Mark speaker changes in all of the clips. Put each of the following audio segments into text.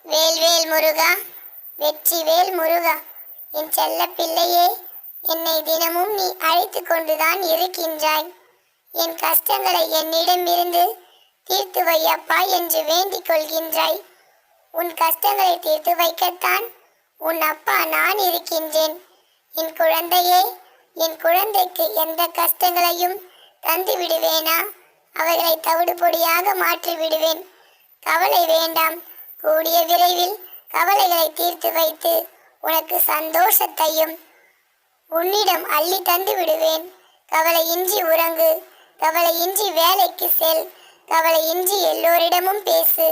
Speaker 1: வேல்வேல் முருகா, வெற்றிவேல் முருகா, என் செல்ல பிள்ளையே, என்னை தினமும் நீ அழைத்து கொண்டுதான் இருக்கின்றாய். என் கஷ்டங்களை என்னிடமிருந்து தீர்த்து வையப்பா என்று வேண்டிக் கொள்கின்றாய். உன் கஷ்டங்களை தீர்த்து வைக்கத்தான் உன் அப்பா நான் இருக்கின்றேன். என் குழந்தையே, என் குழந்தைக்கு எந்த கஷ்டங்களையும் தந்து விடுவேனா? அவைகளை தவிடு பொடியாக மாற்றி விடுவேன். கவலை வேண்டாம். கூடிய விரைவில் கவலைகளை தீர்த்து வைத்து உனக்கு சந்தோஷத்தையும் உன்னிடம் அள்ளி தந்து விடுவேன். கவலையின்றி உறங்கு, கவலையின்றி வேலைக்கு செல், கவலையின்றி எல்லோரிடமும் பேசு.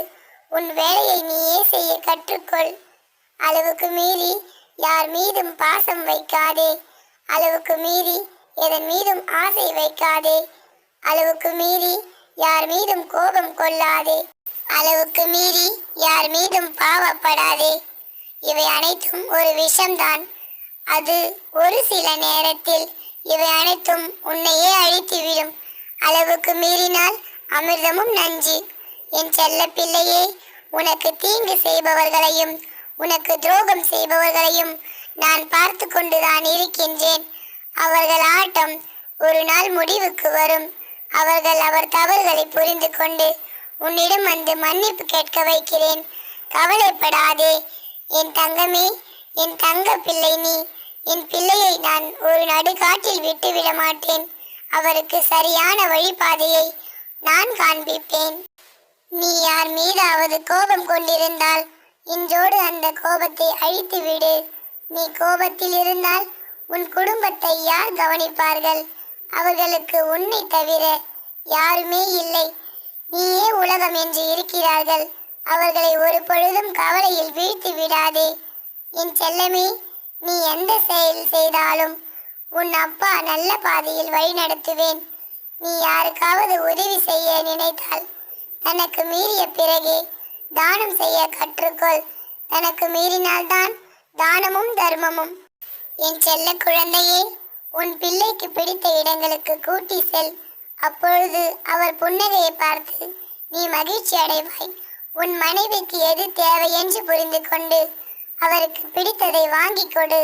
Speaker 1: உன் வேலையை நீயே செய்ய கற்றுக்கொள். அளவுக்கு மீறி யார் மீதும் பாசம் வைக்காதே. அளவுக்கு மீறி எதன் மீதும் ஆசை வைக்காதே. அளவுக்கு மீறி யார் மீதும் கோபம் கொள்ளாதே. அளவுக்கு மீறி யார் மீதும் பாவப்படாதே. இவை அனைத்தும் ஒரு விஷம்தான். அது ஒரு சில நேரத்தில் இவை அனைத்தும் உன்னையே அழித்துவிடும். அளவுக்கு மீறினால் அமிர்தமும் நஞ்சு. என் செல்ல பிள்ளையே, உனக்கு தீங்கு செய்பவர்களையும் உனக்கு துரோகம் செய்பவர்களையும் நான் பார்த்து கொண்டுதான் இருக்கின்றேன். அவர்கள் ஆட்டம் ஒரு நாள் முடிவுக்கு வரும். அவர்கள் அவர் தவறுகளை புரிந்து கொண்டு உன்னிடம் வந்து மன்னிப்பு கேட்க வைக்கிறேன். கவலைப்படாதே என் தங்கமே, என் தங்க பிள்ளை நீ. என் பிள்ளையை நான் ஒரு நடுக்காட்டில் விட்டுவிட மாட்டேன். அவருக்கு சரியான வழிபாதையை நான் காண்பிப்பேன். நீ யார் மீதாவது கோபம் கொண்டிருந்தால் இன்றோடு அந்த கோபத்தை அழித்து விடு. நீ கோபத்தில் இருந்தால் உன் குடும்பத்தை யார் கவனிப்பார்கள்? அவர்களுக்கு உன்னை தவிர யாருமே இல்லை. நீயே உலகம் என்று இருக்கிறார்கள். அவர்களை ஒரு பொழுதும் கவலையில் வீழ்த்தி விடாதே. என் செல்லமே, நீ எந்த செயல் செய்தாலும் உன் அப்பா நல்ல பாதையில் வழி நடத்துவேன். நீ யாருக்காவது உதவி செய்ய நினைத்தால் தனக்கு மீறிய பிறகே தானம் செய்ய கற்றுக்கொள். தனக்கு மீறினால்தான் தானமும் தர்மமும். என் செல்ல குழந்தையே, உன் பிள்ளைக்கு பிடித்த இடங்களுக்கு கூட்டி செல். அப்பொழுது அவர் புன்னகையை பார்த்து நீ மகிழ்ச்சி அடைவாய். உன் மனைவிக்கு எது தேவை என்று புரிந்து கொண்டு அவருக்கு பிடித்ததை வாங்கி கொடு.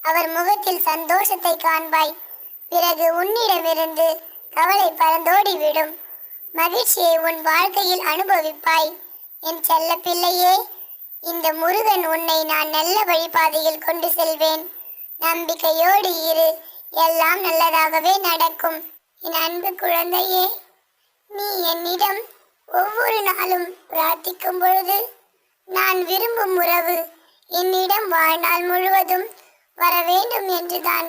Speaker 1: அவர் முகத்தில் சந்தோஷத்தை காண்பாய். பிறகு உன்னிடமிருந்து கவலை பறந்தோடி விடும். மகிழ்ச்சியை உன் வாழ்க்கையில் அனுபவிப்பாய். என் செல்ல பிள்ளையே, இந்த முருகன் உன்னை நான் நல்ல வழிபாதையில் கொண்டு செல்வேன். நம்பிக்கையோடு இரு, எல்லாம் நல்லதாகவே நடக்கும். என் அன்பு குழந்தையே, நீ என்னிடம் ஒவ்வொரு நாளும் பிரார்த்திக்கும் பொழுது நான் விரும்பும் உறவு என்னிடம் வாழ்நாள் முழுவதும் வர வேண்டும் என்றுதான்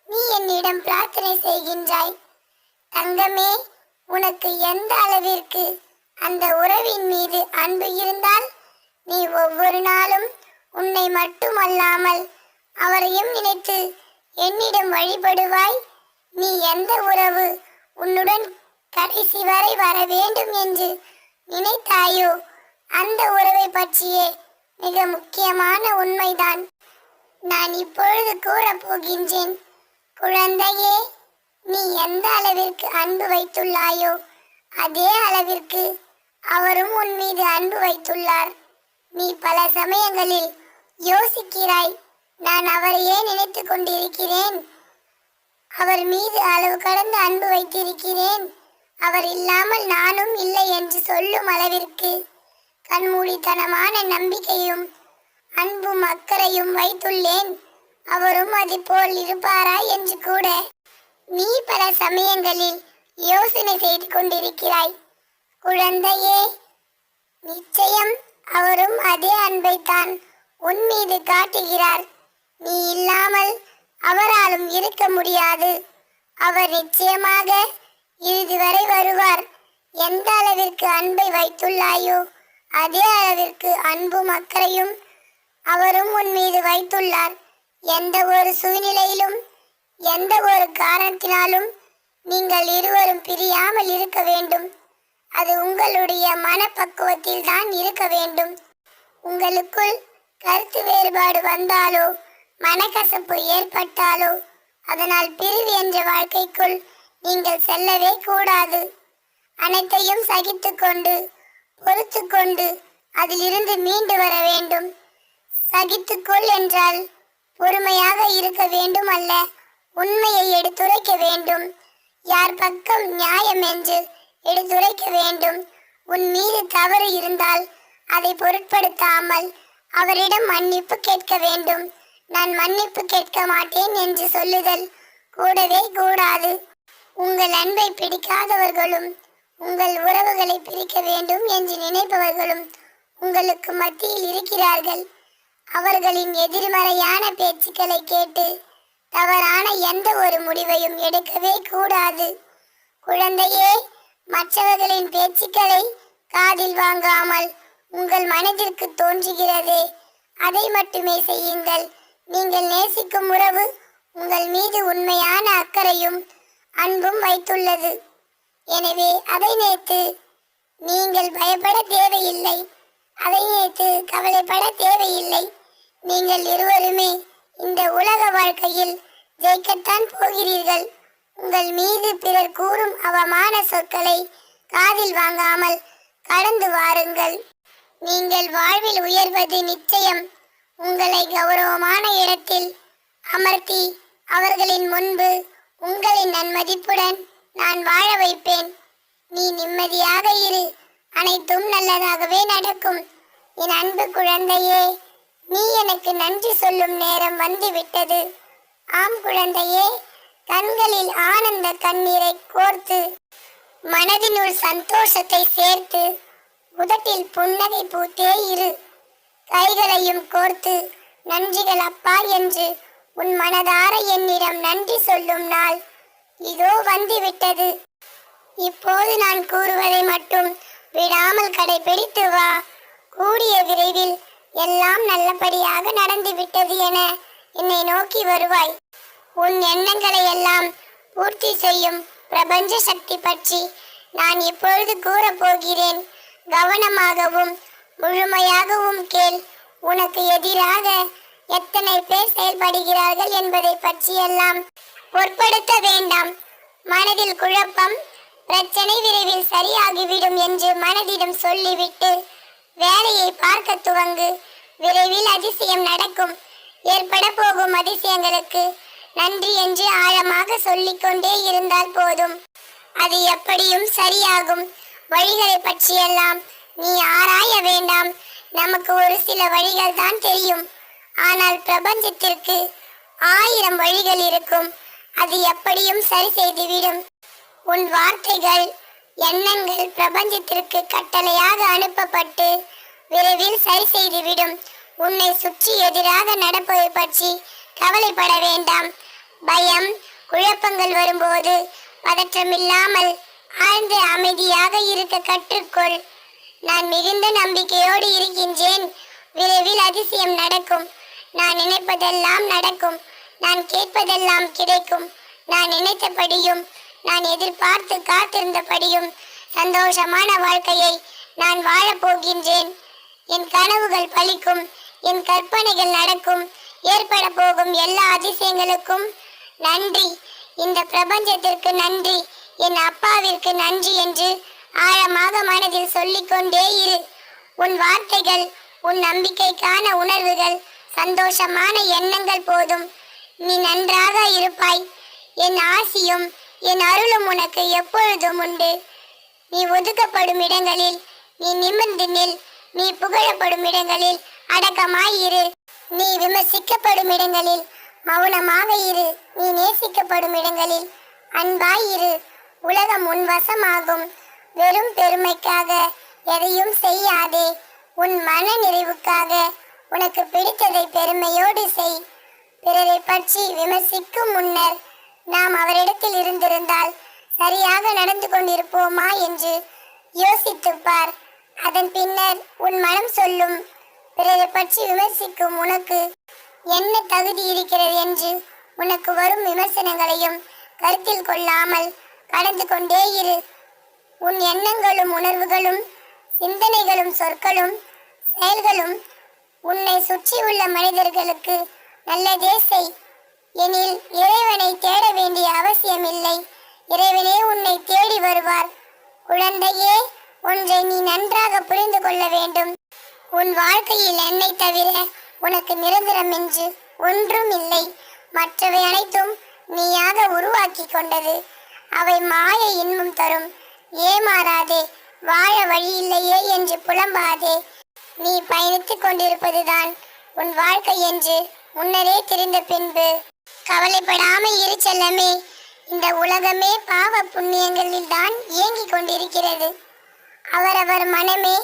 Speaker 1: நீ என்னிடம் பிரார்த்தனை செய்கின்றாய். தங்கமே, உனக்கு எந்த அளவிற்கு அந்த உறவின் மீது அன்பு இருந்தால் நீ ஒவ்வொரு நாளும் உன்னை மட்டுமல்லாமல் அவரையும் நினைத்து என்னிடம் வழிபடுவாய். நீ எந்த உறவு உன்னுடன் கடைசி வரை வர வேண்டும் என்று நினைத்தாயோ அந்த உறவை பற்றியே மிக முக்கியமான உண்மைதான் நான் இப்பொழுது கூறப் போகின்றேன். குழந்தையே, நீ எந்த அளவிற்கு அன்பு வைத்துள்ளாயோ அதே அளவிற்கு அவரும் உன் மீது அன்பு வைத்துள்ளார். நீ பல சமயங்களில் யோசிக்கிறாய், நான் அவரையே நினைத்து கொண்டிருக்கிறேன், அவர் மீது அளவு கடந்த அன்பு வைத்திருக்கிறேன், அவர் இல்லாமல் நானும் இல்லை என்று சொல்லும் அளவிற்கு கண்மூடித்தனமான நம்பிக்கையும் அன்பும் அக்கறையும் வைத்துள்ளேன். அவரும் அதுபோல் இருப்பாரா என்று கூட நீ பல சமயங்களில் யோசனை செய்து கொண்டிருக்கிறாய். குழந்தையே, நிச்சயம் அவரும் அதே அன்பைத்தான் உன் மீது காட்டுகிறார். நீ இல்லாமல் அவராலும் இருக்க முடியாது. அவர் நிச்சயமாக இறுதி வரை வருவார். எந்த அளவிற்கு அன்பை வைத்துள்ளாயோ அதே அளவிற்கு அன்பும் அக்கறையும் அவரும் உன் மீது வைத்துள்ளார். எந்த ஒரு சூழ்நிலையிலும் எந்த ஒரு காரணத்தினாலும் நீங்கள் இருவரும் பிரியாமல் இருக்க வேண்டும். அது உங்களுடைய மனப்பக்குவத்தில் தான் இருக்க வேண்டும். உங்களுக்குள் கருத்து வேறுபாடு வந்தாலோ மனக்கசப்பு ஏற்பட்டாலோ அதனால் பிரிவு என்ற வாழ்க்கைக்குள் நீங்கள் செல்லவே கூடாது. அனைத்தையும் சகித்து கொண்டு பொறுத்து கொண்டு அதிலிருந்து மீண்டு வர வேண்டும். சகித்துக்கொள் என்றால் பொறுமையாக இருக்க வேண்டும் அல்ல, உண்மையை எடுத்துரைக்க வேண்டும். யார் பக்கம் நியாயம் என்று எடுத்துரைக்க வேண்டும். உன் மீது தவறு இருந்தால் அதை பொருட்படுத்தாமல் அவரிடம் மன்னிப்பு கேட்க வேண்டும். நான் மன்னிப்பு கேட்க மாட்டேன் என்று சொல்லுதல் கூடவே கூடாது. உங்கள் அன்பை பிடிக்காதவர்களும் உங்கள் உறவுகளை பிரிக்க வேண்டும் என்று நினைப்பவர்களும் உங்களுக்கு மத்தியில் இருக்கிறார்கள். அவர்களின் எதிர்மறையான பேச்சுக்களை கேட்டு தவறான எந்த ஒரு முடிவையும் எடுக்கவே கூடாது. குழந்தையே, மற்றவர்களின் பேச்சுக்களை காதில் வாங்காமல் உங்கள் மனதிற்கு தோன்றுகிறதே அதை மட்டுமே செய்யுங்கள். நீங்கள் நேசிக்கும் உறவு உங்கள் மீது உண்மையான அக்கறையும் அன்பும் வைத்துள்ளது. எனவே அதை நினைத்து நீங்கள் பயப்பட தேவையில்லை, அதை நினைத்து கவலைப்பட தேவையில்லை. நீங்கள் இருவருமே இந்த உலக வாழ்க்கையில் ஜெயிக்கத்தான் போகிறீர்கள். உங்கள் மீது பிறர் கூறும் அவமான சொற்களை காதில் வாங்காமல் கடந்து வாருங்கள். நீங்கள் வாழ்வில் உயர்வது நிச்சயம். உங்களை கௌரவமான இடத்தில் அமர்த்தி அவர்களின் முன்பு உங்களின் நன்மதிப்புடன் நான் வாழ வைப்பேன். நீ நிம்மதியாக இரு, அனைத்தும் நல்லதாகவே நடக்கும். என் அன்பு குழந்தையே, நீ எனக்கு நன்றி சொல்லும் நேரம் வந்துவிட்டது. ஆம் குழந்தையே, கண்களில் ஆனந்த கண்ணீரை கோர்த்து மனதினுள் சந்தோஷத்தை சேர்த்து உதட்டில் புன்னகை பூத்தே இரு. கைகளையும் கோர்த்து நன்றிகள் அப்பா என்று உன் மனதார என்னிடம் நன்றி சொல்லும் நாள் இதோ வந்துவிட்டது. இப்போது நான் கூறுவதை மட்டும் விடாமல் கடைபிடித்து வா. கூடிய விரைவில் எல்லாம் நல்லபடியாக நடந்துவிட்டது என என்னை நோக்கி வருவாய். உன் எண்ணங்களை எல்லாம் பூர்த்தி செய்யும் பிரபஞ்ச சக்தி பற்றி நான் இப்பொழுது கூறப்போகிறேன். கவனமாகவும் முழுமையாகவும் கேள். உனக்கு எதிராக எத்தனை பேர் செயல்படுகிறார்கள் என்பதை பற்றியெல்லாம் பொருட்படுத்த வேண்டாம். மனதில் குழப்பம், பிரச்சனை விரைவில் சரியாகிவிடும் என்று மனதிடம் சொல்லிவிட்டு வேலையை பார்க்க துவங்கு. விரைவில் அதிசயம் நடக்கும். ஏற்பட போகும் அதிசயங்களுக்கு நன்றி என்று ஆழமாக சொல்லிக்கொண்டே இருந்தால் போதும். அது எப்படியும் சரியாகும். வழிகளை பற்றியெல்லாம் நீ ஆராய வேண்டாம். நமக்கு ஒரு சில வழிகள் தான் தெரியும். ஆனால் பிரபஞ்சத்திற்கு 1000 வழிகள் இருக்கும். அது எப்படியும் சரி செய்துவிடும். உன் வார்த்தைகள், எண்ணங்கள் பிரபஞ்சத்திற்கு கட்டளையாக அனுப்பப்பட்டு விரைவில் சரி செய்துவிடும். உன்னை சுற்றி எதிராக நடப்பதை பற்றி கவலைப்பட வேண்டாம். பயம், குழப்பங்கள் வரும்போது பதற்றமில்லாமல் ஆழ்ந்த அமைதியாக இருக்க கற்றுக்கொள். நான் மிகுந்த நம்பிக்கையோடு இருக்கின்றேன். விரைவில் அதிசயம் நடக்கும். நான் நினைப்பதெல்லாம் நடக்கும். நான் கேட்பதெல்லாம் கிடைக்கும். நான் நினைத்தபடியும் நான் எதிர்பார்த்து காத்திருந்தபடியும் சந்தோஷமான வாழ்க்கையை நான் வாழப் போகின்றேன். என் கனவுகள் பலிக்கும். என் கற்பனைகள் நடக்கும். ஏற்பட போகும் எல்லா அதிசயங்களுக்கும் நன்றி. இந்த பிரபஞ்சத்திற்கு நன்றி, என் அப்பாவிற்கு நன்றி என்று ஆழமாக மனதில் சொல்லிக்கொண்டே இரு. உன் வார்த்தைகள், உன் நம்பிக்கைக்கான உணர்வுகள், சந்தோஷமான எண்ணங்கள் போதும். நீ நன்றாக இருப்பாய். என் ஆசியும் என் அருளும் உனக்கு எப்பொழுதும் உண்டு. நீ ஒதுக்கப்படும் இடங்களில் நீ நிமிர்ந்து நில். நீ புகழப்படும் இடங்களில் அடக்கமாய் இரு. நீ விமர்சிக்கப்படும் இடங்களில் மௌனமாக இரு. நீ நேசிக்கப்படும் இடங்களில் அன்பாய் இரு. உலகம் உன் வசமாகும். வெறும் பெருமைக்காக எதையும் செய்யாதே. உன் மன நிறைவுக்காக உனக்கு பிடித்ததை பெருமையோடு செய். பிறரை பற்றி விமர்சிக்கும் முன்னர் நாம் அவரிடத்தில் இருந்திருந்தால் சரியாக நடந்து கொண்டிருப்போமா என்று யோசித்துப் பார். அதன் பின்னர் உன் மனம் சொல்லும். பிறரை பற்றி விமர்சிக்கும் உனக்கு என்ன தகுதி இருக்கிறது என்று உனக்கு வரும் விமர்சனங்களையும் கருத்தில் கொள்ளாமல் கடந்து கொண்டே இரு. உன் எண்ணங்களும் உணர்வுகளும் சிந்தனைகளும் சொற்களும் செயல்களும் உன்னை சுற்றியுள்ள மனிதர்களுக்கு நல்லதே செய். எனில் இறைவனை தேட வேண்டிய அவசியமில்லை. இறைவனே உன்னை தேடி வருவார். குழந்தையே, ஒன்றை நீ நன்றாக புரிந்து கொள்ள வேண்டும். உன் வாழ்க்கையில் என்னை தவிர உனக்கு நிரந்தரம் என்று ஒன்றும் இல்லை. மற்றவை அனைத்தும் நீயாக உருவாக்கி கொண்டது. அவை மாய இன்பம் தரும். ஏமாறாதே. வாழ வழி இல்லையே என்று புலம்பாதே. நீ பயணித்துக் கொண்டிருப்பதுதான் உன் வாழ்க்கை என்று முன்னரே தெரிந்த பின்பு கவலைப்படாமல் இரு செல்லமே. இந்த உலகமே பாவ புண்ணியங்களில் தான் இயங்கிக் கொண்டிருக்கிறது. அவரவர் மனமே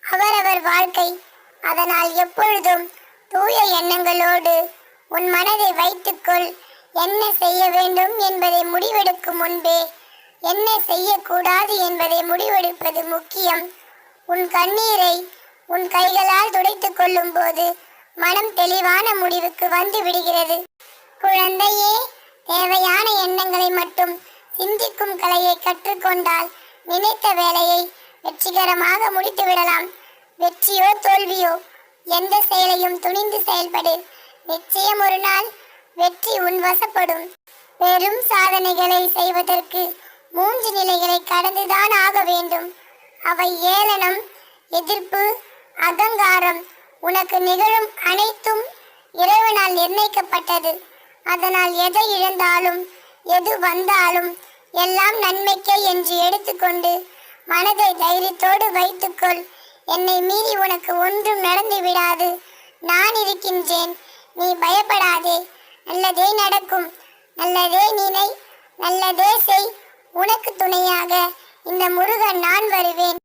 Speaker 1: அவரவர் வாழ்க்கை. அதனால் எப்பொழுதும் தூய எண்ணங்களோடு உன் மனதை வைத்துக்கொள். என்ன செய்ய வேண்டும் என்பதை முடிவெடுக்கும் முன்பே என்ன செய்யக்கூடாது என்பதை முடிவெடுப்பது முக்கியம். உன் கண்ணீரை உன் கைகளால் துடைத்துக் கொள்ளும் போது மனம் தெளிவான முடிவுக்கு வந்து விடுகிறது. குழந்தையே, தேவையான எண்ணங்களை மட்டும் சிந்திக்கும் கலையை கற்றுக்கொண்டால் நினைத்த வேலையை வெற்றிகரமாக முடித்து விடலாம். வெற்றியோ தோல்வியோ எந்த செயலையும் துணிந்து செயல்படு. நிச்சயம் ஒரு நாள் வெற்றி உன் வசப்படும். பெரும் சாதனைகளை செய்வதற்கு 3 நிலைகளை கடந்துதான் ஆக வேண்டும். அவை ஏளனம், எதிர்ப்பு, அகங்காரம். உனக்கு நிகழும் அனைத்தும் இறைவனால் நிர்ணயிக்கப்பட்டது. அதனால் எதை இழந்தாலும் எது வந்தாலும் எல்லாம் நன்மைக்கே என்று எடுத்துக்கொண்டு மனதை தைரியத்தோடு வைத்துக்கொள். என்னை மீறி உனக்கு ஒன்றும் நடந்து விடாது. நான் இருக்கின்றேன். நீ பயப்படாதே. நல்லதே நடக்கும். நல்லதே நினை, நல்லதே செய். உனக்கு துணையாக இந்த முருகன் நான் வருவேன்.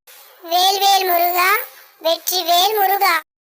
Speaker 1: வேல்வேல் முருகா, வெற்றி வேல் முருகா.